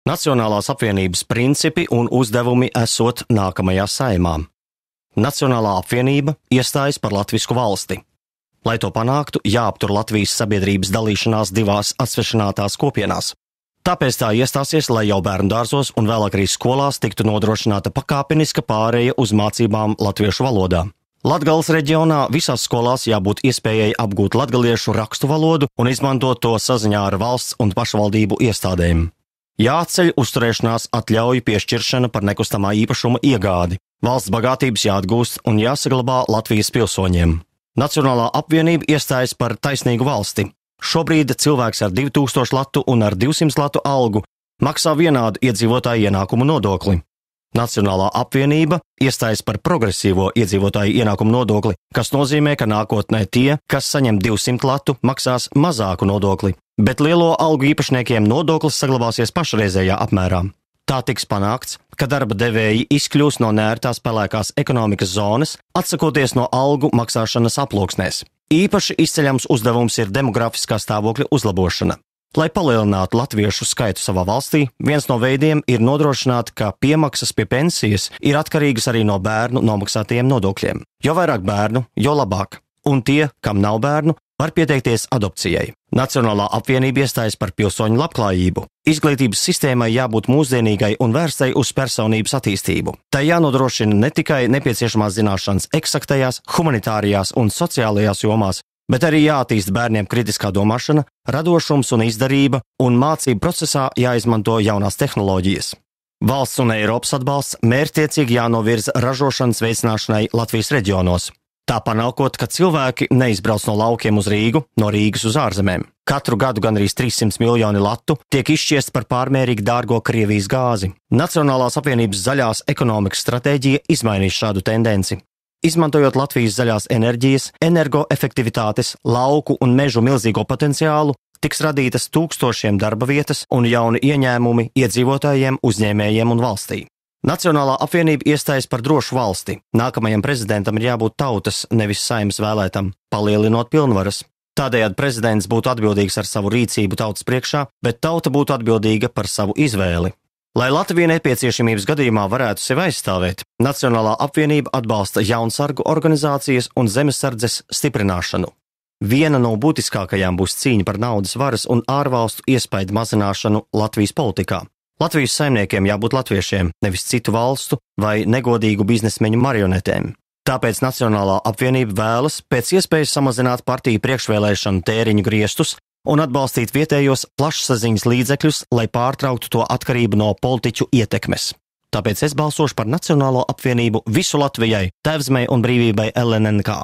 Nacionālās apvienības principi un uzdevumi esot nākamajā saeimā. Nacionālā apvienība iestājas par latvisku valsti. Lai to panāktu, jāaptur Latvijas sabiedrības dalīšanās divās atsvešinātās kopienās. Tāpēc tā iestāsies, lai jau bērndārzos un vēlāk arī skolās tiktu nodrošināta pakāpeniska pāreja uz mācībām latviešu valodā. Latgales reģionā visās skolās jābūt iespējai apgūt latgaliešu rakstu valodu un izmantot to saziņā ar valsts un pašvaldību iestādēm. Jāatceļ uzturēšanās atļauju piešķiršana par nekustamā īpašuma iegādi. Valsts bagātības jāatgūst un jāsaglabā Latvijas pilsoņiem. Nacionālā apvienība iestājas par taisnīgu valsti. Šobrīd cilvēks ar 2000 latu un ar 200 latu algu maksā vienādu iedzīvotāju ienākumu nodokli. Nacionālā apvienība iestājas par progresīvo iedzīvotāju ienākumu nodokli, kas nozīmē, ka nākotnē tie, kas saņem 200 latu, maksās mazāku nodokli, bet lielo algu īpašniekiem nodoklis saglabāsies pašreizējā apmērā. Tā tiks panākts, ka darba devēji izkļūs no neērtās pelēkās ekonomikas zonas, atsakoties no algu maksāšanas aploksnēs. Īpaši izceļams uzdevums ir demografiskā stāvokļa uzlabošana. Lai palielinātu latviešu skaitu savā valstī, viens no veidiem ir nodrošināt, ka piemaksas pie pensijas ir atkarīgas arī no bērnu nomaksātajiem nodokļiem. Jo vairāk bērnu, jo labāk. Un tie, kam nav bērnu, var pieteikties adopcijai. Nacionālā apvienība iestājas par pilsoņu labklājību. Izglītības sistēmai jābūt mūsdienīgai un vērstai uz personības attīstību. Tai jānodrošina ne tikai nepieciešamās zināšanas eksaktajās, humanitārijās un sociālajās jomās, bet arī jāattīst bērniem kritiskā domāšana, radošums un izdarība, un mācību procesā jāizmanto jaunās tehnoloģijas. Valsts un Eiropas atbalsts mērķtiecīgi jānovirza ražošanas veicināšanai Latvijas reģionos. Tā panākot, ka cilvēki neizbrauc no laukiem uz Rīgu, no Rīgas uz ārzemēm. Katru gadu gandrīz 300 miljoni latu tiek izšķiests par pārmērīgi dārgo Krievijas gāzi. Nacionālās apvienības zaļās ekonomikas stratēģija izmainīs šādu tendenci. Izmantojot Latvijas zaļās enerģijas, energoefektivitātes, lauku un mežu milzīgo potenciālu, tiks radītas tūkstošiem darba vietas un jauni ieņēmumi iedzīvotājiem, uzņēmējiem un valstī. Nacionālā apvienība iestājas par drošu valsti. Nākamajam prezidentam ir jābūt tautas, nevis saeimas vēlētam, palielinot pilnvaras. Tādējādi prezidents būtu atbildīgs ar savu rīcību tautas priekšā, bet tauta būtu atbildīga par savu izvēli. Lai Latvija nepieciešamības gadījumā varētu sevi aizstāvēt, Nacionālā apvienība atbalsta jaunsargu organizācijas un zemesardzes stiprināšanu. Viena no būtiskākajām būs cīņa par naudas varas un ārvalstu iespaidu mazināšanu Latvijas politikā. Latvijas saimniekiem jābūt latviešiem, nevis citu valstu vai negodīgu biznesmeņu marionetēm. Tāpēc Nacionālā apvienība vēlas pēc iespējas samazināt partiju priekšvēlēšanu tēriņu griestus un atbalstīt vietējos plašsaziņas līdzekļus, lai pārtrauktu to atkarību no politiķu ietekmes. Tāpēc es balsošu par Nacionālo apvienību visu Latvijai, Tēvzemei un brīvībai LNNK.